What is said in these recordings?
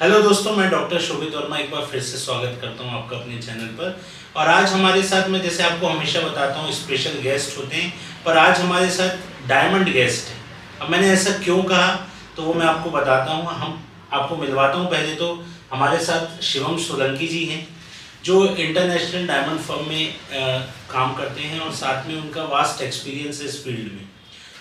Hello दोस्तों, मैं doctor शोभित वर्मा एक बार फिर से स्वागत करता हूं आपका अपने चैनल पर। और आज हमारे साथ में, जैसे आपको हमेशा बताता हूं, स्पेशल गेस्ट होते हैं, पर आज हमारे साथ डायमंड गेस्ट है। अब मैंने ऐसा क्यों कहा तो वो मैं आपको बताता हूं। हम आपको मिलवाता हूं। पहले तो हमारे साथ शिवम सोलंकी जी हैं, जो इंटरनेशनल डायमंड फर्म में काम करते हैं और साथ में उनका वास्ट एक्सपीरियंस है इस फील्ड में।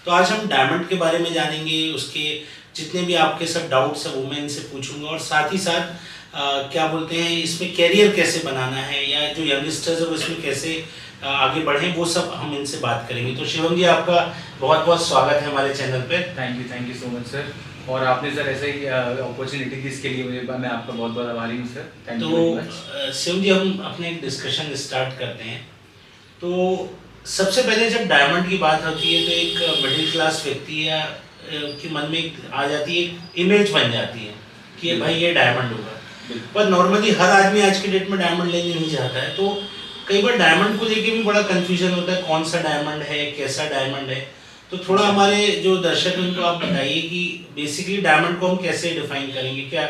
तो आज हम डायमंड के बारे में जानेंगे, उसके जितने भी आपके सब डाउट्स हैं वो मैं इनसे पूछूंगा, और साथ ही साथ क्या बोलते हैं, इसमें कैरियर कैसे बनाना है या जो यंगस्टर्स है वो इसमें कैसे आगे बढ़ें, वो सब हम इनसे बात करेंगे। तो शिवम जी, आपका बहुत बहुत स्वागत है हमारे चैनल पे। Thank you so much sir. और आपने सर ऐसे ही अपॉर्चुनिटी दी इसके लिए मैं आपका बहुत बहुत आभारी हूँ sir. Thank you very much. Shivam ji, हम अपने एक डिस्कशन स्टार्ट करते हैं। तो सबसे पहले जब डायमंड की बात होती है तो एक मिडिल क्लास व्यक्ति या के मन में आ जाती है, एक इमेज बन जाती है कि भाई ये डायमंड होगा। पर नॉर्मली हर आदमी आज की डेट में डायमंड लेने नहीं जाता है। तो कई बार डायमंड को लेके भी बड़ा कंफ्यूजन होता है, कौन सा डायमंड है, कैसा डायमंड है। तो थोड़ा हमारे जो दर्शक हैं उनको आप बताइए कि बेसिकली डायमंड को हम कैसे डिफाइन करेंगे, क्या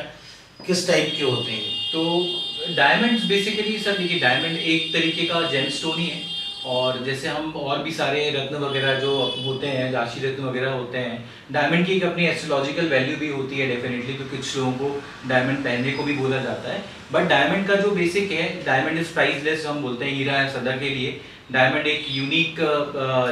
किस टाइप के होते हैं। तो डायमंड्स बेसिकली सर, देखिए डायमंड एक तरीके का जेमस्टोन ही है। और जैसे हम और भी सारे रत्न वगैरह जो होते हैं, राशि रत्न वगैरह होते हैं, डायमंड की एक अपनी एस्ट्रोलॉजिकल वैल्यू भी होती है डेफिनेटली। तो कुछ लोगों को डायमंड पहनने को भी बोला जाता है। बट डायमंड का जो बेसिक है, डायमंड इज प्राइसलेस, हम बोलते हैं हीरा है सदा के लिए। डायमंड एक यूनिक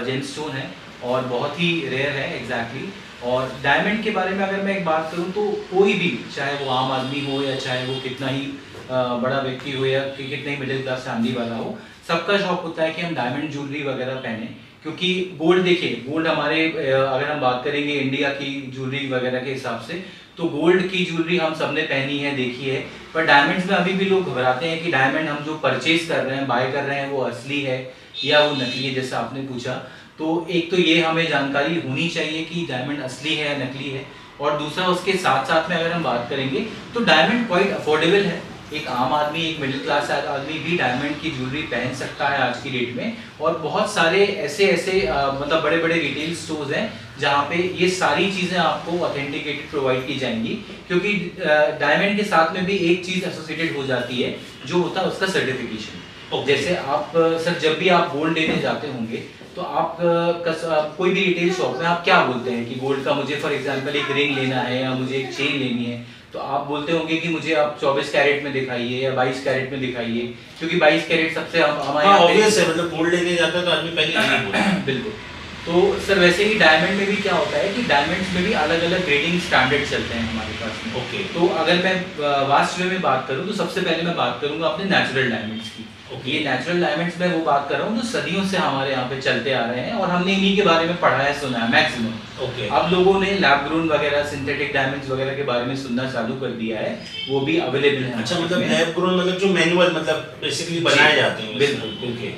जेमस्टोन है और बहुत ही रेयर है एग्जैक्टली। और डायमंड के बारे में अगर मैं एक बात करूं तो कोई भी, चाहे वो आम आदमी हो या चाहे वो कितना ही बड़ा व्यक्ति हो या कितने ही मिडिल क्लास फैमिली वाला हो, सबका शौक होता है कि हम डायमंड ज्वेलरी वगैरह पहने। क्योंकि गोल्ड, देखिए गोल्ड हमारे, अगर हम बात करेंगे इंडिया की ज्वेलरी वगैरह के हिसाब से, तो गोल्ड की ज्वेलरी हम सबने पहनी है, देखी है। पर डायमंड्स में अभी भी लोग घबराते हैं कि डायमंड हम जो परचेज कर रहे हैं, बाय कर रहे हैं, वो असली है या वो नकली है, जैसा आपने पूछा। तो एक तो ये हमें जानकारी होनी चाहिए कि डायमंड असली है या नकली है। और दूसरा, उसके साथ साथ में अगर हम बात करेंगे तो डायमंड क्वाइट अफोर्डेबल है। एक आम आदमी, एक मिडिल क्लास आदमी भी डायमंड की ज्वेलरी पहन सकता है आज की डेट में। और बहुत सारे ऐसे मतलब बड़े बड़े रिटेल स्टोर्स हैं जहाँ पे ये सारी चीज़ें आपको ऑथेंटिकेटेड प्रोवाइड की जाएंगी। क्योंकि डायमंड के साथ में भी एक चीज़ एसोसिएटेड हो जाती है, जो होता है उसका सर्टिफिकेशन। जैसे आप सर, जब भी आप गोल्ड लेने जाते होंगे तो आप कोई भी रिटेल शॉप में आप क्या बोलते हैं कि गोल्ड का मुझे फॉर एग्जांपल एक रिंग लेना है या मुझे एक चेन लेनी है, तो आप बोलते होंगे कि मुझे आप 24 कैरेट में दिखाइए या 22 कैरेट में दिखाइए, क्योंकि 22 कैरेट सबसे हमारे ऑब्वियस है। मतलब गोल्ड लेने जाता है तो आदमी पहले यही बोलता है। बिल्कुल। तो सर वैसे ही डायमंड में भी क्या होता है कि डायमंड्स में भी अलग अलग ग्रेडिंग स्टैंडर्ड चलते हैं हमारे पास में। ओके। तो अगर मैं वास्ट वे में बात करूं तो सबसे पहले मैं बात करूंगा अपने नेचुरल डायमंड्स की। ये नेचुरल डायमंड्स में वो बात कर रहा हूँ जो सदियों से हमारे यहाँ पे चलते आ रहे हैं और हमने इन्हीं के बारे में पढ़ा है, सुना है मैक्सिमम। ओके। अब लोगों ने लैब ग्रोन वगैरह, सिंथेटिक डायमंड्स वगैरह के बारे में सुनना चालू कर दिया है, वो भी अवेलेबल है। अच्छा, मतलब लैब ग्रोन मतलब जो मैनुअल, मतलब बेसिकली बनाए जाते हैं। बिल्कुल। ओके।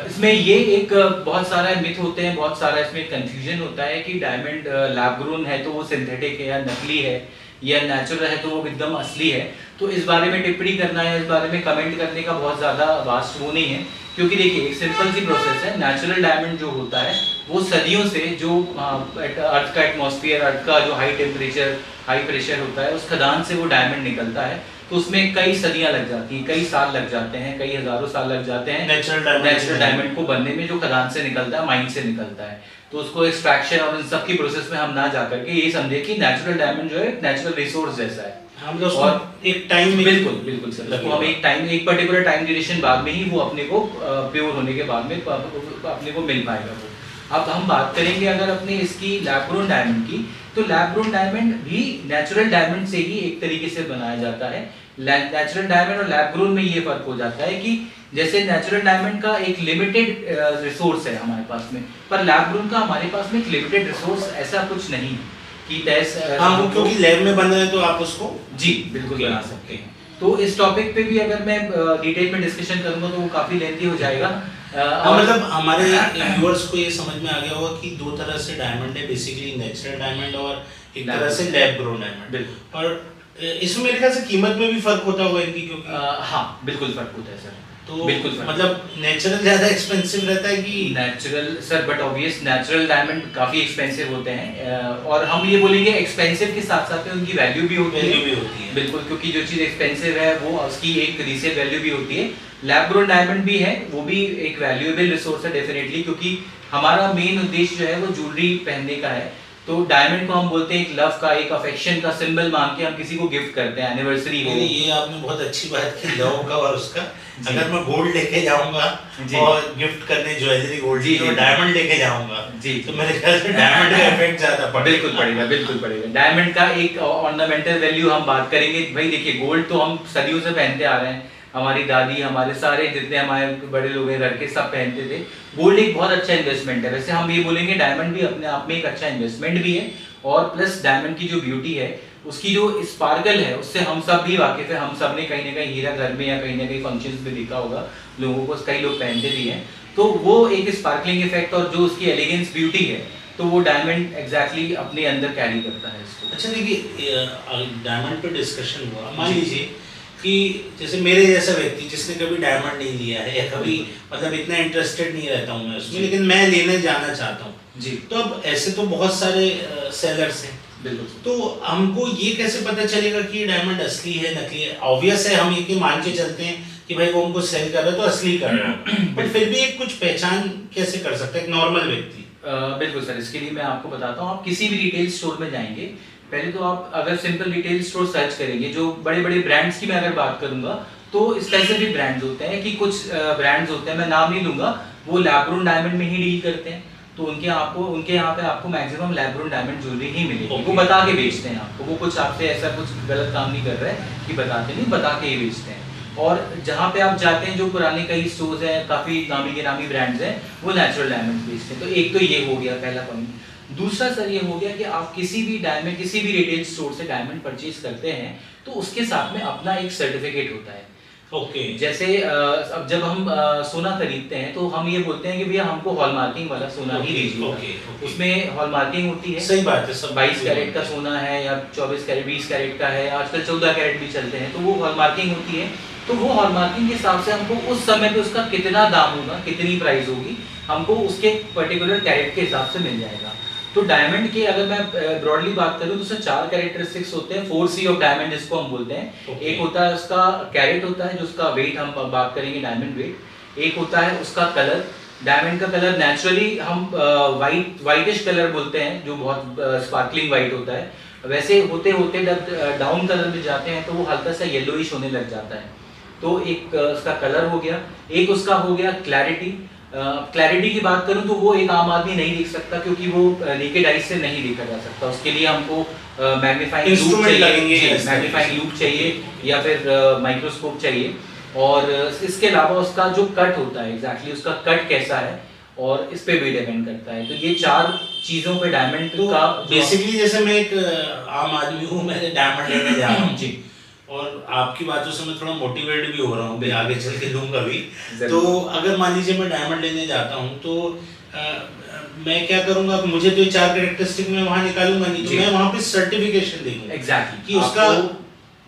इसमें ये एक बहुत सारा मिथ होते हैं, बहुत सारा इसमें कंफ्यूजन होता है कि डायमंड लैब ग्रोन है तो वो सिंथेटिक है या नकली है, या नेचुरल है तो वो एकदम असली है। तो इस बारे में टिप्पणी करना है, इस बारे में कमेंट करने का बहुत ज़्यादा वास्ट वो नहीं है। क्योंकि देखिए एक सिंपल सी प्रोसेस है। नेचुरल डायमंड जो होता है वो सदियों से, जो अर्थ का एटमॉस्फेयर, अर्थ का जो हाई टेम्परेचर, हाई प्रेशर होता है, उस खदान से वो डायमंड निकलता है। तो उसमें कई सदियां लग जाती हैं, कई साल लग जाते हैं, कई हजारों साल लग जाते हैं नेचुरल डायमंड को बनने में, जो खदान से निकलता है, माइन से निकलता है। तो उसको एक्सट्रैक्शन और इन सब की प्रोसेस में हम ना जाकर के ये समझे कि नेचुरल डायमंड जो है नेचुरल रिसोर्स जैसा है। हम तो और एक टाइम में, बिल्कुल सर, उसको हम एक पर्टिकुलर टाइम ड्यूरेशन बाद में ही वो अपने को प्योर होने के बाद में अपने को मिल पाएगा वो। अब हम बात करेंगे अगर अपने इसकी लैब ग्रोन डायमंड की, तो लैब ग्रोन डायमंड भी नेचुरल डायमंड से ही एक तरीके से बनाया जाता है। नेचुरल डायमंड और लैब ग्रोन में ये फर्क हो जाता है कि जैसे नेचुरल डायमंड का एक लिमिटेड रिसोर्स है हमारे पास में, पर लैब ग्रोन का हमारे पास में एक लिमिटेड रिसोर्स ऐसा कुछ नहीं कि हाँ, क्योंकि लैब में बन रहे हैं तो आप उसको जी बिल्कुल बना सकते हैं। तो इस टॉपिक पे भी अगर मैं डिटेल में डिस्कशन करूंगा तो वो काफी लेंथी हो जाएगा। मतलब हमारे व्यूअर्स को ये समझ में आ गया होगा कि दो तरह से डायमंड है, बेसिकली नेचुरल डायमंड और एक तरह से लैब ग्रोन डायमंड। बिल्कुल। और इसमें मेरे ख्याल से कीमत में भी फर्क होता होगा इनकी, क्योंकि हाँ बिल्कुल फर्क होता है सर। तो बिल्कुल सर। मतलब नेचुरल ज्यादा एक्सपेंसिव रहता है कि natural sir, but obvious natural diamond काफ़ी एक्सपेंसिव होते हैं, और हम ये बोलेंगे एक्सपेंसिव के साथ साथ में उनकी वैल्यू भी होती वैल्यू है। भी होती है। बिल्कुल, क्योंकि जो चीज़ एक्सपेंसिव है वो उसकी एक रीसेल वैल्यू भी होती है। लैब ग्रोन डायमंड भी है, वो भी एक वैल्यूएबल रिसोर्स है डेफिनेटली, क्योंकि हमारा मेन उद्देश्य जो है वो ज्वेलरी पहनने का है। तो डायमंड को हम बोलते हैं एक लव का, एक अफेक्शन का सिंबल मान के हम किसी को गिफ्ट करते हैं, एनिवर्सरी हो। ये आपने बहुत अच्छी बात की लव का और उसका। जी। अगर मैं गोल्ड लेके जाऊंगा जी। और गिफ्ट करने ज्वेलरी गोल्ड जी, की जी। और डायमंड लेके जाऊंगा जी। तो मेरे ख्याल से डायमंड का इफेक्ट ज्यादा पड़ेगा। बिल्कुल पड़ेगा, बिल्कुल पड़ेगा। डायमंड का एक ऑर्नामेंटल वैल्यू हम बात करेंगे भाई, देखिए गोल्ड तो हम सदियों से पहनते आ रहे हैं, हमारी दादी, हमारे सारे जितने हमारे बड़े लोग हैं घर के सब पहनते थे। गोल्ड एक बहुत अच्छा इन्वेस्टमेंट है। वैसे हम ये बोलेंगे डायमंड भी अपने आप में एक अच्छा इन्वेस्टमेंट भी है, और प्लस डायमंड की जो ब्यूटी है, उसकी जो स्पार्कल है, उससे हम सब भी वाकिफ है। हम सब ने कहीं ना कहीं हीरा घर में या कहीं ना कहीं फंक्शंस में देखा होगा, लोगों को कई लोग पहनते भी हैं। तो वो एक स्पार्कलिंग इफेक्ट और जो उसकी एलिगेंस ब्यूटी है, तो वो डायमंड एग्जैक्टली अपने अंदर कैरी करता है इसको। अच्छा देखिए, डायमंड पे डिस्कशन हुआ, मान लीजिए कि जैसे मेरे जैसा व्यक्ति जिसने कभी डायमंड नहीं लिया है या कभी मतलब इतना इंटरेस्टेड नहीं रहता हूँ मैं उसमें, लेकिन मैं लेने जाना चाहता हूँ जी। तो अब ऐसे तो बहुत सारे सेलर्स हैं, बिल्कुल। तो हमको ये कैसे पता चलेगा कि ये डायमंड असली है नकली है? ऑब्वियस है, हम ये मान के चलते हैं कि भाई वो हमको सेल कर रहा है तो असली कर रहा है, बट फिर भी एक कुछ पहचान कैसे कर सकता है एक नॉर्मल व्यक्ति? बिल्कुल सर, इसके लिए मैं आपको बताता हूँ। आप किसी भी रिटेल स्टोर में जाएंगे, पहले तो आप अगर सिंपल रिटेल स्टोर सर्च करेंगे, जो बड़े बड़े ब्रांड्स की मैं अगर बात करूंगा तो स्पेसिफिक ब्रांड्स होते हैं, कि कुछ ब्रांड्स होते हैं, मैं नाम नहीं लूंगा, वो लैब ग्रोन डायमंड में ही डील करते हैं। तो उनके यहाँ पे आपको maximum lab grown diamond jewellery ही मिलेगी। वो बता के बेचते हैं आपको, वो कुछ आपसे ऐसा कुछ गलत काम नहीं कर रहे हैं कि बताते नहीं, बता के ही बेचते हैं। और जहाँ पे आप जाते हैं, जो पुराने कई स्टोर्स हैं, काफ़ी नामी गिरामी ब्रांड्स हैं, वो नेचुरल डायमंड बेचते हैं। तो एक तो ये हो गया पहला पॉइंट। दूसरा सर ये हो गया कि आप किसी भी डायमंड, किसी भी रिटेल स्टोर से डायमंड परचेज करते हैं तो उसके साथ में अपना एक सर्टिफिकेट होता है। ओके। जैसे अब जब हम सोना खरीदते हैं तो हम ये बोलते हैं कि भैया हमको हॉलमार्किंग वाला सोना ही दीजिए। उसमें हॉलमार्किंग होती है। सही बात है, सब 22 कैरेट का सोना है या 24 कैरेट, 20 कैरेट का है, आजकल 14 कैरेट भी चलते हैं, तो वो हॉलमार्किंग होती है। तो वो हॉलमार्किंग के हिसाब से हमको उस समय पे उसका कितना दाम होगा, कितनी प्राइस होगी, हमको उसके पर्टिकुलर कैरेट के हिसाब से मिल जाएगा। तो डायमंड के अगर मैं ब्रॉडली बात करूं तो उसमें 4 कैरेक्टरिस्टिक्स होते हैं, 4C ऑफ डायमंड जिसको हम बोलते हैं। एक होता है उसका कैरेट होता है, जो उसका वेट हम बात करेंगे डायमंड वेट। एक होता है उसका कलर, डायमंड का कलर नेचुरली हम वाइटिश कलर बोलते हैं, जो बहुत स्पार्कलिंग वाइट होता है। वैसे होते होते जब डाउन कलर में जाते हैं तो वो हल्का सा येलोइश होने लग जाता है। तो एक उसका कलर हो गया, एक उसका हो गया क्लैरिटी। क्लैरिटी की बात करूं तो वो एक आम आदमी नहीं देख सकता, क्योंकि वो नेकेड आई से नहीं देखा जा सकता। उसके लिए हमको मैग्नीफाइंग लूप चाहिए, मैग्नीफाइंग लूप चाहिए या फिर माइक्रोस्कोप चाहिए। और इसके अलावा उसका जो कट होता है, एग्जैक्टली उसका कट कैसा है, और इस पे भी डिपेंड करता है। तो ये 4 चीजों पे डायमंड तो का बेसिकली जैसे मैं एक आम आदमी हूँ, मैं डायमंड लेने जा रहा हूँ जी, और आपकी बातों से मैं थोड़ा मोटिवेट भी हो रहा हूँ, आगे चल के लूँगा भी। जरूर। तो अगर मान लीजिए मैं डायमंड लेने जाता हूँ तो मैं क्या करूँगा? मुझे तो 4 कैरेक्टरिस्टिक में वहाँ निकालूंगा नहीं, तो मैं वहाँ पे सर्टिफिकेशन देखूंगा एग्जैक्टली कि उसका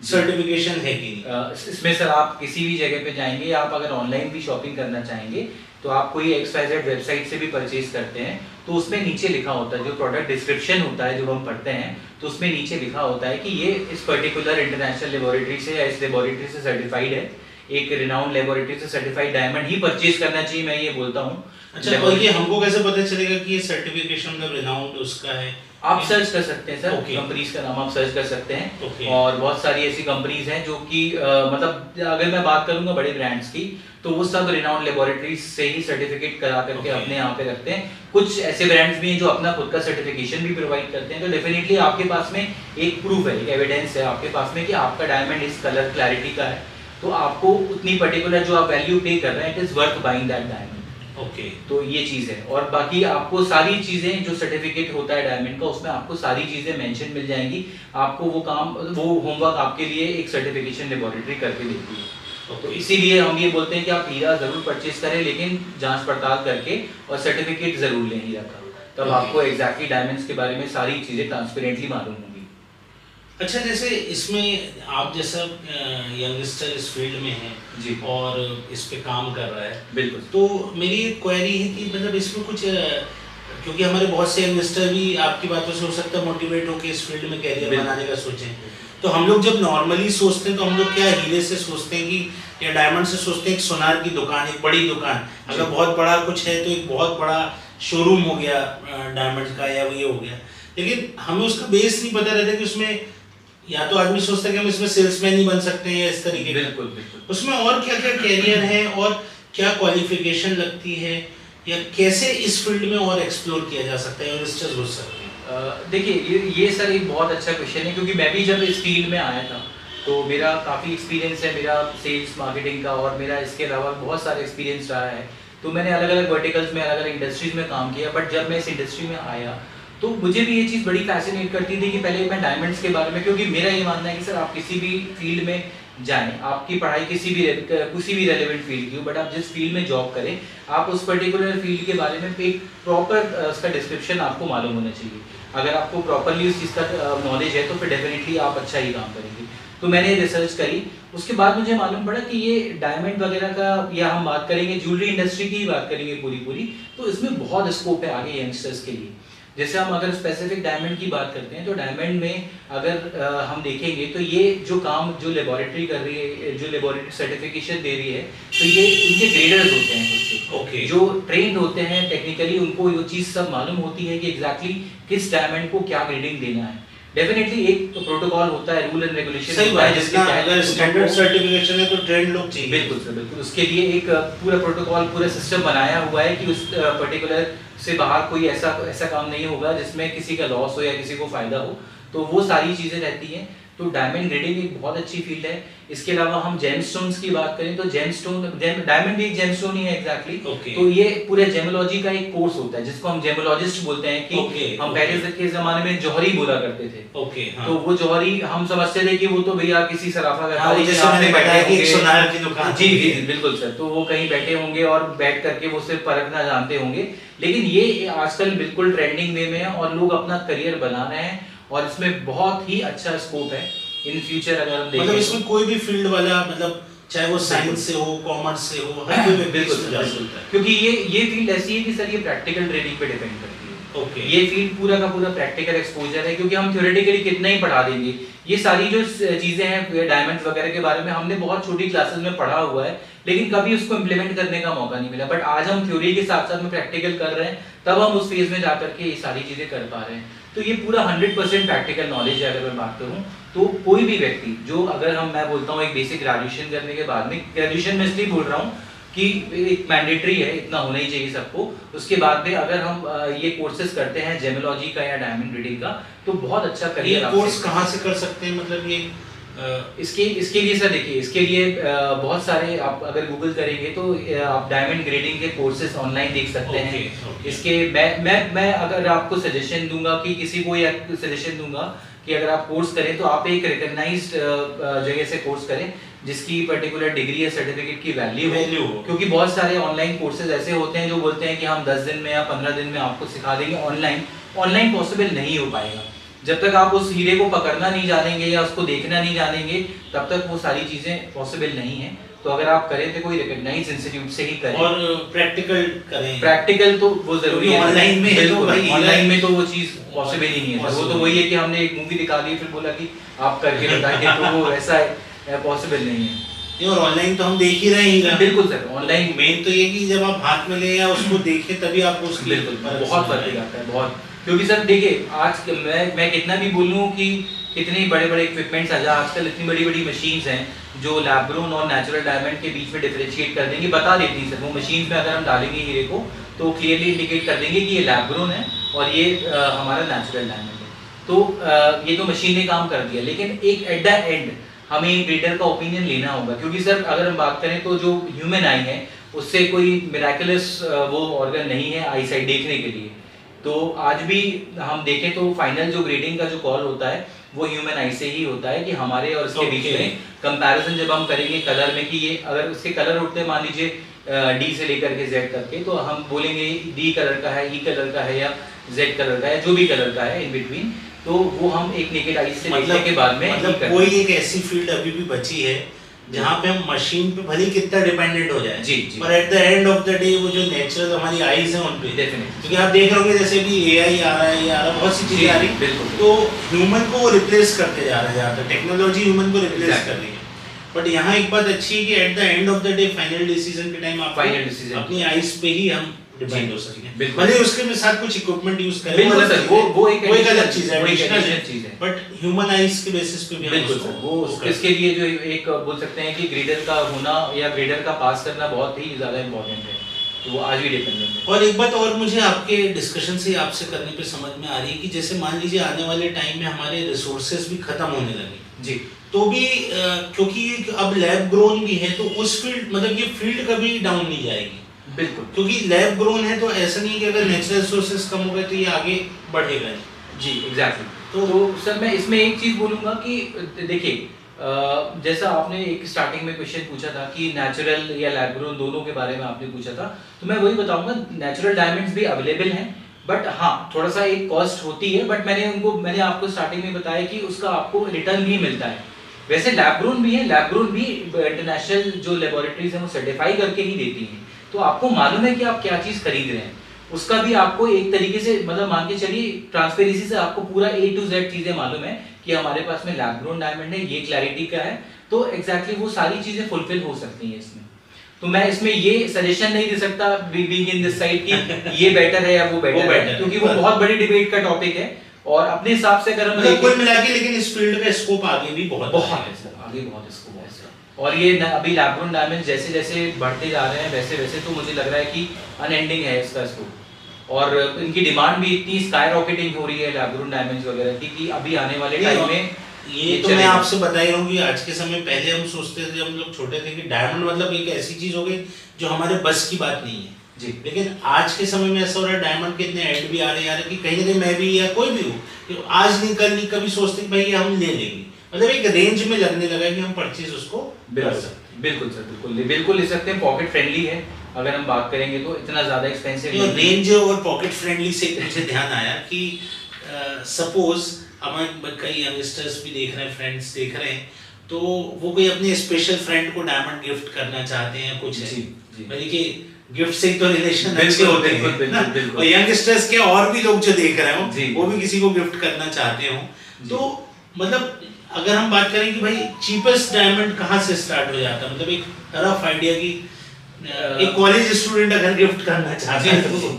सर्टिफिकेशन है कि नहीं। इसमें सर आप किसी भी जगह पे जाएंगे, आप अगर ऑनलाइन भी शॉपिंग करना चाहेंगे तो आप कोई XYZ वेबसाइट से भी परचेज करते हैं तो उसमें नीचे लिखा होता है, जो प्रोडक्ट डिस्क्रिप्शन होता है जो हम पढ़ते हैं, तो उसमें नीचे लिखा होता है कि ये इस पर्टिकुलर इंटरनेशनल लेबोरेटरी से या इस लेबोरेटरी से सर्टिफाइड है, एक रिनाउंड लेबोरेटरी से सर्टिफाइड डायमंड ही परचेज करना चाहिए, मैं ये बोलता हूँ। अच्छा, और ये हमको कैसे पता चलेगा कि ये सर्टिफिकेशन मतलब रिनाउंड उसका है? आप सर्च कर सकते हैं सर, Okay. कंपनीज का नाम आप सर्च कर सकते हैं। Okay. और बहुत सारी ऐसी कंपनीज हैं जो कि मतलब अगर मैं बात करूंगा बड़े ब्रांड्स की, तो वो सब रिनाउंड लेबोरेटरीज से ही सर्टिफिकेट करा करके Okay. अपने यहाँ पे रखते हैं। कुछ ऐसे ब्रांड्स भी हैं जो अपना खुद का सर्टिफिकेशन भी प्रोवाइड करते हैं। तो डेफिनेटली आपके पास में एक प्रूफ है, एक एविडेंस है आपके पास में कि आपका डायमंड इस कलर क्लैरिटी का है, तो आपको उतनी पर्टिकुलर जो आप वैल्यू पे कर रहे हैं, it is worth buying that diamond. Okay. तो ये चीज़ है। और बाकी आपको सारी चीज़ें जो सर्टिफिकेट होता है डायमंड का, उसमें आपको सारी चीज़ें मेंशन मिल जाएंगी। आपको वो होमवर्क आपके लिए एक सर्टिफिकेशन लेबोरेटरी करके देती है। तो इसीलिए हम ये बोलते हैं कि आप हीरा ज़रूर परचेज करें, लेकिन जांच पड़ताल करके, और सर्टिफिकेट ज़रूर लें हीरा का, तब आपको एग्जैक्टली डायमंड्स के बारे में सारी चीज़ें ट्रांसपेरेंटली मालूम होंगी। अच्छा, जैसे इसमें आप जैसा यंगस्टर इस फील्ड में है जी और इस पे काम कर रहा है, बिल्कुल। तो मेरी एक क्वेरी है कि मतलब इसमें कुछ क्योंकि हमारे बहुत से यंगस्टर भी आपकी बातों से हो सकता है मोटिवेट होकर इस फील्ड में कैरियर बिल्कुल। बनाने का सोचें। तो हम लोग जब नॉर्मली सोचते हैं तो हम लोग क्या हीरे से सोचते हैं कि या डायमंड से सोचते हैं, एक सोनार की दुकान, एक बड़ी दुकान, अगर बहुत बड़ा कुछ है तो एक बहुत बड़ा शोरूम हो गया डायमंड का, या ये हो गया। लेकिन हमें उसका बेस नहीं पता रहता कि उसमें या तो आदमी सोचता है कि हम इसमें सेल्समैन ही बन सकते हैं या इस तरीके का। बिल्कुल बिल्कुल। उसमें और क्या क्या कैरियर है और क्या क्वालिफिकेशन लगती है, या कैसे इस फील्ड में और एक्सप्लोर किया जा सकता है, यंगस्टर्स घुस सकते हैं? देखिए ये सर एक बहुत अच्छा क्वेश्चन है, क्योंकि मैं भी जब इस फील्ड में आया था तो मेरा काफ़ी एक्सपीरियंस है, मेरा सेल्स मार्केटिंग का, और मेरा इसके अलावा बहुत सारे एक्सपीरियंस रहा है। तो मैंने अलग अलग वर्टिकल्स में, अलग अलग इंडस्ट्रीज में काम किया। बट जब मैं इस इंडस्ट्री में आया तो मुझे भी ये चीज़ बड़ी फैसिनेट करती थी कि पहले मैं डायमंड्स के बारे में, क्योंकि मेरा ये मानना है कि सर आप किसी भी फील्ड में जाएं, आपकी पढ़ाई किसी भी रेलेवेंट फील्ड की हो, बट आप जिस फील्ड में जॉब करें, आप उस पर्टिकुलर फील्ड के बारे में एक प्रॉपर उसका डिस्क्रिप्शन आपको मालूम होना चाहिए। अगर आपको प्रॉपरली उस चीज़ का नॉलेज है तो फिर डेफिनेटली आप अच्छा ही काम करेंगे। तो मैंने रिसर्च करी, उसके बाद मुझे मालूम पड़ा कि ये डायमंड वगैरह का, या हम बात करेंगे ज्वेलरी इंडस्ट्री की ही बात करेंगे पूरी, तो इसमें बहुत स्कोप है आगे यंगस्टर्स के लिए। जैसे हम अगर स्पेसिफिक डायमंड की बात करते हैं तो डायमंड में अगर हम देखेंगे तो ये जो काम जो लेबोरेटरी कर रही है, जो लेबोरेटरी सर्टिफिकेशन दे रही है, तो ये उनके ग्रेडर्स होते हैं उसके, ओके। जो ट्रेंड होते हैं टेक्निकली, उनको ये चीज़ सब मालूम होती है कि एग्जैक्टली किस डायमंड को क्या ग्रेडिंग देना है। डेफिनेटली एक तो प्रोटोकॉल होता है, रूल एंड रेगुलेशन सही होता है, बात है, जिसके जिसका तहत अगर स्टैंडर्ड उनको- सर्टिफिकेशन है तो ट्रेंड लोग चाहिए। बिल्कुल सर बिल्कुल। उसके लिए एक पूरा प्रोटोकॉल, पूरा सिस्टम बनाया हुआ है कि उस पर्टिकुलर से बाहर कोई ऐसा काम नहीं होगा जिसमें किसी का लॉस हो या किसी को फायदा हो। तो वो सारी चीज़ें रहती हैं। तो डायमंड ग्रेडिंग एक बहुत अच्छी फील्ड है। इसके अलावा हम जेमस्टोन्स की बात करें तो डायमंड भी एक जेमस्टोन ही है एग्जैक्टली। Okay. तो ये पूरे जेमोलॉजी का एक कोर्स होता है जिसको हम जेमोलॉजिस्ट बोलते हैं कि Okay, हम okay. पहले के जमाने में जौहरी बोला करते थे। ओके, हाँ। तो वो जौहरी हम समझते थे कि वो तो भैया किसी सराफा हाँ, व्यापारी वो के जैसे यहाँ मैंने पे बताया कि एक होंगे। सोनार की दुकान जी होती जी है। बिल्कुल सर। तो वो कहीं बैठे होंगे और बैठ करके वो सिर्फ परखना जानते होंगे। लेकिन ये आजकल बिल्कुल ट्रेंडिंग वे में है और लोग अपना करियर बना रहे हैं, और इसमें बहुत ही अच्छा स्कोप है इन फ्यूचर। अगर हम देखें मतलब तो- इसमें कोई भी फील्ड वाला, मतलब चाहे वो साइंस से हो, कॉमर्स से हो, हर कोई व्यक्ति बिल्कुल इसमें जा सकता है। क्योंकि ये फील्ड ऐसी है कि सर ये प्रैक्टिकल ट्रेनिंग पे डिपेंड करती है। ओके। ये फील्ड पूरा का पूरा प्रैक्टिकल एक्सपोजर है, क्योंकि हम थ्योरेटिकली कितना ही पढ़ा देंगे। ये सारी जो चीजें हैं डायमंड्स वगैरह के बारे में हमने बहुत छोटी क्लासेस में पढ़ा हुआ है, लेकिन कभी उसको इम्प्लीमेंट करने का मौका नहीं मिला। बट आज हम थ्योरी के साथ साथ में प्रैक्टिकल कर रहे हैं, तब हम उस फेज में जाकर के ये सारी चीजें कर पा रहे हैं। तो ये पूरा 100% प्रैक्टिकल नॉलेज है। अगर मैं बात करूं तो कोई भी व्यक्ति जो, अगर मैं बोलता हूँ एक बेसिक ग्रेजुएशन करने के बाद में, ग्रेजुएशन में इसलिए बोल रहा हूँ कि एक मैंडेटरी है, इतना होना ही चाहिए सबको। उसके बाद में अगर हम ये कोर्सेज करते हैं जेमोलॉजी का या डायमंड रीडिंग का, तो बहुत अच्छा ये करियर कोर्स कहाँ से कर सकते हैं, मतलब ये इसके लिए सर देखिए, इसके लिए बहुत सारे आप अगर गूगल करेंगे तो आप डायमंड ग्रेडिंग के कोर्सेज ऑनलाइन देख सकते हैं। ओके। इसके मैं अगर आपको सजेशन दूंगा कि किसी को या सजेशन दूंगा कि अगर आप कोर्स करें तो आप एक रिकॉग्नाइज्ड जगह से कोर्स करें जिसकी पर्टिकुलर डिग्री या सर्टिफिकेट की वैल्यू हो। क्योंकि बहुत सारे ऑनलाइन कोर्सेज ऐसे होते हैं जो बोलते हैं कि हम 10 दिन में या 15 दिन में आपको सिखा देंगे। ऑनलाइन पॉसिबल नहीं हो पाएगा। जब तक आप उस हीरे को पकड़ना नहीं जानेंगे या उसको देखना नहीं जानेंगे, तब तक वो सारी चीजें पॉसिबल नहीं है। तो अगर आप करें तो कोई रिकॉग्नाइज्ड इंस्टीट्यूट से ही करें, और प्रैक्टिकल करें। प्रैक्टिकल तो वो जरूरी है। ऑनलाइन में है तो भाई ऑनलाइन में तो वो चीज पॉसिबल ही नहीं है। वो तो वही है कि हमने एक मूवी दिखा दी फिर बोला कि आप करके बताइए, तो वो वैसा पॉसिबल नहीं है। और ऑनलाइन तो हम देख ही रहे हैं। बिल्कुल सर, ऑनलाइन मेन तो ये कि जब आप हाथ में ले या उसको देखें तभी आपको उसकी बिल्कुल बहुत फर्क आता है, बहुत। क्योंकि सर देखिए, आज मैं कितना भी बोलूँ कि कितने बड़े बड़े इक्विपमेंट्स आ जाए, आजकल इतनी बड़ी बड़ी मशीन्स हैं जो लैब ग्रोन और नेचुरल डायमंड के बीच में डिफरेंशिएट कर देंगे, बता देती हैं सर। वो मशीन में अगर हम डालेंगे हीरे को तो क्लियरली इंडिकेट कर देंगे कि ये लैब ग्रोन है और ये हमारा नेचुरल डायमंड है। तो ये तो मशीन ने काम कर दिया, लेकिन एक एट द एंड हमें एक रीडर का ओपिनियन लेना होगा। क्योंकि सर अगर हम बात करें तो जो ह्यूमन आई है उससे कोई मिराकुलस वो ऑर्गन नहीं है आई साइड देखने के लिए। तो आज भी हम देखें तो फाइनल जो ग्रेडिंग का जो कॉल होता है वो ह्यूमन आई से ही होता है कि हमारे और इसके बीच में कंपैरिजन जब हम करेंगे कलर में कि ये अगर उसके कलर उठते हैं मान लीजिए डी से लेकर के जेड तक के, तो हम बोलेंगे डी कलर का है, ई कलर का है या जेड कलर का है, जो भी कलर का है इन बिटवीन। तो वो हम एक नेकेड आई से देखने के बाद में मतलब कोई एक ऐसी फील्ड अभी भी बची है जहाँ पे हम मशीन पे भले कितना डिपेंडेंट हो जाए, जी, पर at the end of the day वो जो नेचुरल हमारी आईज है उन पे, क्योंकि आप देख रहे होंगे जैसे भी एआई आ रहा है, ये आ रहा है, बहुत सी चीजें आ रही, तो ह्यूमन को वो रिप्लेस करते जा रहा है ज़्यादातर, टेक्नोलॉजी ह्यूमन को रिप्लेस कर रही है। बट यहाँ एक बात अच्छी है कि at the end of the day final decision के टाइम आप अपनी आईज पे ही हम डिपेंड हो सकें, भले उसके में साथ कुछ इक्विपमेंट यूज करें, वो एक अलग चीज है, बट ह्यूमन आईज के बेसिस पे भी बिल्कुल सर, वो इसके लिए जो एक बोल सकते हैं कि ग्रेडर का होना या ग्रेडर का पास करना बहुत ही ज्यादा इंपॉर्टेंट है, तो वो आज भी डिपेंडेंट है। और एक बात और मुझे आपके डिस्कशन से आपसे करने पे समझ में आ रही है कि जैसे मान लीजिए आने वाले टाइम में हमारे रिसोर्सेज भी खत्म होने लगे जी, तो भी क्योंकि अब लैब ग्रोन भी है, तो उस फील्ड मतलब ये फील्ड कभी डाउन नहीं जाएगी, बिल्कुल, क्योंकि लैब ग्रोन है तो ऐसा नहीं कि अगर नेचुरल रिसोर्सेज कम हो गए तो ये आगे बढ़ेगा जी, एग्जैक्टली। तो सर मैं इसमें एक चीज बोलूंगा कि देखिए जैसा आपने एक स्टार्टिंग में क्वेश्चन पूछा था कि नेचुरल या लैब ग्रोन दोनों के बारे में आपने पूछा था, तो मैं वही बताऊंगा नेचुरल डायमंड्स भी अवेलेबल हैं, बट हाँ थोड़ा सा एक कॉस्ट होती है, बट मैंने आपको स्टार्टिंग में बताया कि उसका आपको रिटर्न भी मिलता है। वैसे लैब ग्रोन भी है, लैब ग्रोन भी इंटरनेशनल जो लेबोरेटरीज हैं वो सर्टिफाई करके ही देती हैं, तो आपको मालूम है कि आप क्या चीज खरीद रहे हैं, उसका भी आपको एक तरीके से मतलब मान के चलिए ट्रांसपेरेंसी से आपको पूरा A to Z चीजें मालूम है कि हमारे पास में लैब ग्रोन डायमंड है, ये क्लैरिटी का है, तो एग्जैक्टली वो सारी चीजें फुलफिल हो सकती हैं इसमें। तो मैं इसमें ये सजेशन नहीं दे सकता बीइंग इन दिस साइड कि ये बेटर है या वो बेटर है, क्योंकि वो बहुत बड़ी डिबेट का टॉपिक है, और अपने हिसाब से अगर हम कुल मिला के, लेकिन इस फील्ड का स्कोप आगे भी बहुत है सर, आगे बहुत स्कोप है सर, और ये अभी लैब ग्रोन डायमंड जैसे जैसे बढ़ते जा रहे हैं वैसे वैसे तो मुझे लग रहा है कि अनएंडिंग है इसका स्कोप, और इनकी डिमांड भी इतनी स्काई रॉकेटिंग हो रही है लैब ग्रोन डायमंड्स वगैरह की कि अभी आने वाले टाइम में ये तो मैं आपसे बता ही रहा हूँ कि आज के समय, पहले हम सोचते थे हम लोग छोटे थे कि डायमंड मतलब एक ऐसी चीज हो गई जो हमारे बस की बात नहीं है जी, लेकिन आज के समय में ऐसा हो रहा है डायमंड के इतने ऐड भी आ रहे हैं कि कहीं ना कहीं मैं भी या कोई भी हो आज नहीं कल नहीं कभी सोचते कि भाई ये हम ले लेंगे, मतलब एक रेंज में लगने लगा कि हम परचेज उसको कर सकते हैं। बिल्कुल सर, बिल्कुल ले सकते हैं, पॉकेट फ्रेंडली है अगर हम बात करेंगे तो, इतना ज्यादा एक्सपेंसिव नहीं। रेंज और पॉकेट फ्रेंडली से मुझे ध्यान आया कि सपोज हमारे कई यंगस्टर्स भी देख रहे हैं, फ्रेंड्स देख रहे हैं, तो वो कोई अपने स्पेशल फ्रेंड को डायमंड गिफ्ट करना चाहते हैं कुछ है, देखिए गिफ्ट से तो रिलेशन अच्छे होते हैं, और यंगस्टर्स के और भी लोग जो देख रहे हो वो भी किसी को गिफ्ट करना चाहते हो, तो मतलब अगर हम बात करें कि भाई चीपेस्ट डायमंड कहाँ से स्टार्ट हो जाता है, मतलब एक रफ आइडिया की एक कॉलेज स्टूडेंट अगर गिफ्ट करना चाहते हैं तो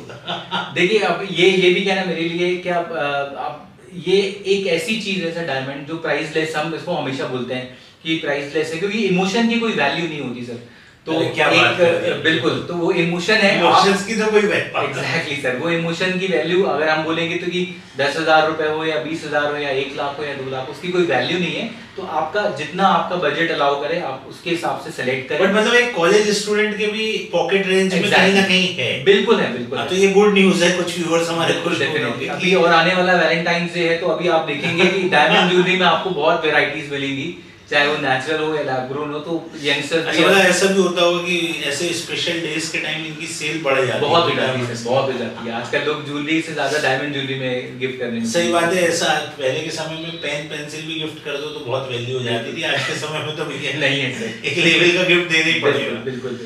देखिए अब ये भी कहना मेरे लिए कि आप ये एक ऐसी चीज है सर डायमंड जो प्राइसलेस, हम इसको हमेशा बोलते हैं कि प्राइसलेस है, क्योंकि इमोशन की कोई वैल्यू नहीं होती सर, तो क्या बात बिल्कुल, तो वो इमोशन है, इमोशंस की तो कोई वैल्यू, एग्जैक्टली सर, वो इमोशन की वैल्यू अगर हम बोलेंगे तो कि 10,000 रुपए हो या 20,000 हो या 1 लाख हो या 2 लाख, उसकी कोई वैल्यू नहीं है, तो आपका जितना आपका बजट अलाउ करे आप उसके हिसाब से सेलेक्ट करें। बट मतलब एक कॉलेज स्टूडेंट के भी पॉकेट रेंज में कहीं ना कहीं है, बिल्कुल है, बिल्कुल है। तो ये गुड न्यूज है, कुछ व्यूअर्स हमारे खुश होंगे। अभी और आने वाला वैलेंटाइंस डे है, तो अभी आप देखेंगे कि डायमंड ज्वेलरी में आपको बहुत वैरायटीज मिलेंगी, चाहे वो नेचुरल हो या लैब ग्रोन हो, तो यंगस्टर्स ऐसा भी होता होगा कि ऐसे स्पेशल डेज के टाइम इनकी सेल बढ़ जाती है, बहुत हो जाती है आजकल, लोग ज्वेलरी से ज्यादा डायमंड ज्वेलरी में गिफ्ट करने। सही बात है, ऐसा पहले के समय में पेन पेंसिल भी गिफ्ट कर दो तो बहुत वैल्यू हो जाती थी, आज के समय में तो भैया नहीं है, एक लेवल का गिफ्ट देना ही पड़ेगा। बिल्कुल,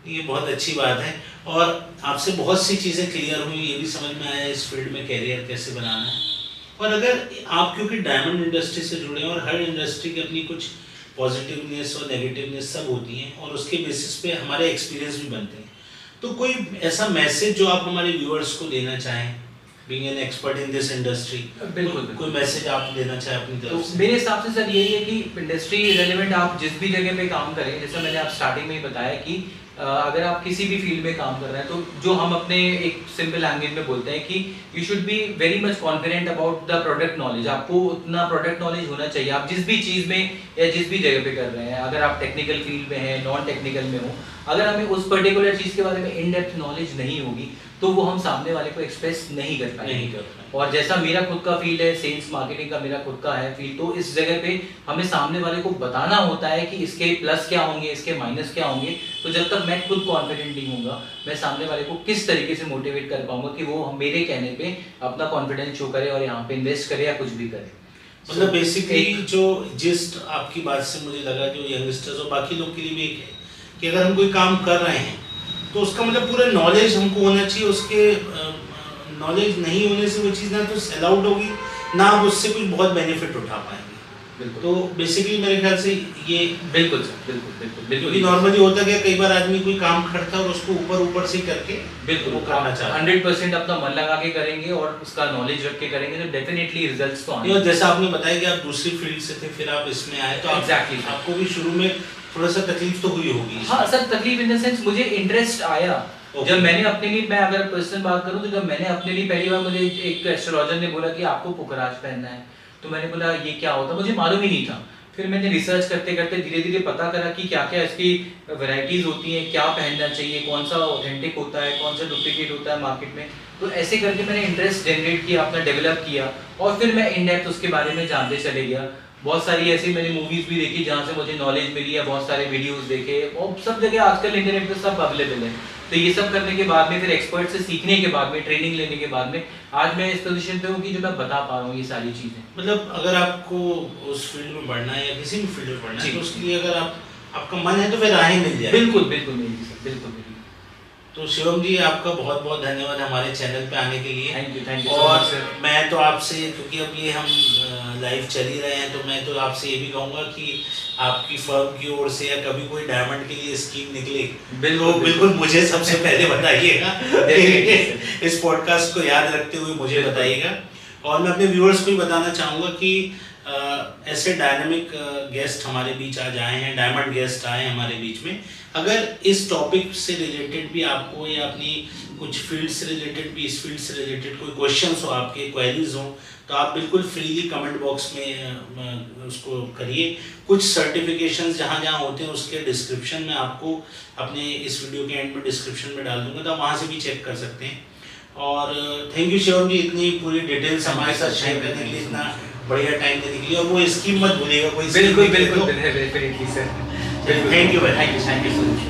ये बहुत अच्छी बात है, और आपसे बहुत सी चीजें क्लियर हुई, ये भी समझ में आया इस फील्ड में कैरियर कैसे बनाना है, और अगर आप क्योंकि डायमंड इंडस्ट्री से जुड़े हैं और हर इंडस्ट्री की अपनी कुछ पॉजिटिवनेस और नेगेटिवनेस सब होती हैं, और उसके बेसिस पे हमारे एक्सपीरियंस भी बनते हैं, तो कोई ऐसा मैसेज जो आप हमारे व्यूअर्स को देना चाहें, being an expert in this industry, बिल्कुल कोई मैसेज आप देना चाहें अपनी तरफ से? मेरे हिसाब से सर यही है कि इंडस्ट्री रिलेवेंट आप जिस भी जगह पे काम करें, जैसा मैंने आप स्टार्टिंग में ही बताया कि अगर आप किसी भी फील्ड में काम कर रहे हैं, तो जो हम अपने एक सिंपल लैंग्वेज में बोलते हैं कि you should be very much confident about the product knowledge, आपको उतना प्रोडक्ट नॉलेज होना चाहिए, आप जिस भी चीज़ में या जिस भी जगह पे कर रहे हैं, अगर आप टेक्निकल फील्ड में हैं, नॉन टेक्निकल में हो, अगर हमें उस पर्टिकुलर चीज़ के बारे में इन डेप्थ नॉलेज नहीं होगी तो वो हम सामने वाले को एक्सप्रेस नहीं कर पाएंगे। और जैसा मेरा खुद का फील्ड है, सेल्स मार्केटिंग का मेरा खुद का है फील्ड, तो इस जगह पे हमें सामने वाले को बताना होता है कि इसके प्लस क्या होंगे, इसके माइनस क्या होंगे। तो जब तक मैं खुद कॉन्फिडेंट नहीं होऊंगा, मैं सामने वाले को किस तरीके से मोटिवेट कर पाऊंगा कि वो मेरे कहने पे अपना कॉन्फिडेंस शो करे और यहाँ पे इन्वेस्ट करे या कुछ भी करे। मतलब बेसिकली जो जिस्ट आपकी बात से मुझे लगा, जो यंगस्टर्स और बाकी लोग के लिए भी एक है कि अगर हम कोई काम कर रहे हैं तो उसका मतलब पूरा नॉलेज हमको होना चाहिए। उसके नॉलेज नहीं होने से वो चीज़ ना तो सेल आउट होगी, ना आप उससे कुछ बहुत बेनिफिट उठा पाएंगे। बिल्कुल। तो बेसिकली मेरे ख्याल से ये बिल्कुल सर, बिल्कुल बिल्कुल बिल्कुल। क्योंकि नॉर्मली होता है कि कई बार आदमी कोई काम करता है और उसको ऊपर ऊपर से करके बिल्कुल वो करना चाहता है। 100% अपना मन लगा के करेंगे और उसका नॉलेज रख के करेंगे तो डेफिनेटली रिजल्ट्स तो आएंगे। और जैसा आपने बताया कि आप दूसरी फील्ड से थे, फिर आप इसमें आए, तो Exactly. आपको भी शुरू में थोड़ा सा तकलीफ तो हुई होगी। हाँ सर, तकलीफ इन द सेंस मुझे इंटरेस्ट आया। Okay. जब मैंने अपने लिए, मैं अगर पर्सनल बात करूं तो जब मैंने अपने लिए पहली बार, मुझे एक एस्ट्रोलॉजर ने बोला कि आपको पुखराज पहनना है, तो मैंने बोला ये क्या होता है, मुझे मालूम ही नहीं था। फिर मैंने रिसर्च करते करते धीरे धीरे पता करा कि क्या क्या इसकी वैरायटीज होती हैं, क्या पहनना चाहिए, कौन सा ऑथेंटिक होता है, कौन सा डुप्लीकेट होता है मार्केट में। तो ऐसे करके मैंने इंटरेस्ट जनरेट किया, अपना डेवलप किया और फिर मैं इन डेप्थ उसके बारे में जानते चले गया। बहुत सारी ऐसी मैंने मूवीज भी देखी जहाँ से मुझे नॉलेज मिली है, बहुत सारे वीडियोस देखे और सब जगह आजकल इंटरनेट पे सब अवेलेबल है। तो ये सब करने के बाद में, फिर एक्सपर्ट से सीखने के बाद में, ट्रेनिंग लेने के बाद में आज मैं इस पोजीशन पे हूँ कि जो मैं बता पा रहा हूँ ये सारी चीजें। मतलब अगर आपको उस फील्ड में बढ़ना है या किसी भी फील्ड में बढ़ना है, जी। तो उसके लिए अगर आपका मन है तो फिर राहें मिल जाए। बिल्कुल बिल्कुल मेरी सर, बिल्कुल बिल्कुल। तो शिवम जी, आपका बहुत बहुत धन्यवाद हमारे चैनल पे आने के लिए। थैंक यू और सर। मैं तो आपसे, क्योंकि अब ये हम लाइव चल ही रहे हैं, तो मैं तो आपसे ये भी कहूँगा कि आपकी फर्म की ओर से या कभी कोई डायमंड के लिए स्कीम निकले तो बिल्कुल मुझे सबसे पहले बताइएगा। इस पॉडकास्ट को याद रखते हुए मुझे बताइएगा। और मैं अपने व्यूअर्स को भी बताना चाहूँगा कि ऐसे डायनामिक गेस्ट हमारे बीच आज आए हैं, डायमंड गेस्ट आए हैं हमारे बीच में। अगर इस टॉपिक से रिलेटेड भी आपको या अपनी कुछ फील्ड से रिलेटेड भी, इस फील्ड से रिलेटेड कोई क्वेश्चंस हो, आपके क्वेरीज हो, तो आप बिल्कुल फ्रीली कमेंट बॉक्स में उसको करिए। कुछ सर्टिफिकेशंस जहाँ जहाँ होते हैं उसके डिस्क्रिप्शन में आपको अपने इस वीडियो के एंड में डिस्क्रिप्शन में डाल दूंगा, तो आप वहाँ से भी चेक कर सकते हैं। और थैंक यू शिवम जी, इतनी पूरी डिटेल्स हमारे साथ शेयर करने के लिए, इतना बढ़िया टाइम देने के लिए। और वो स्कीम मत भूलिएगा कोई। बिल्कुल बिल्कुल, definitely sir. Thank you so much.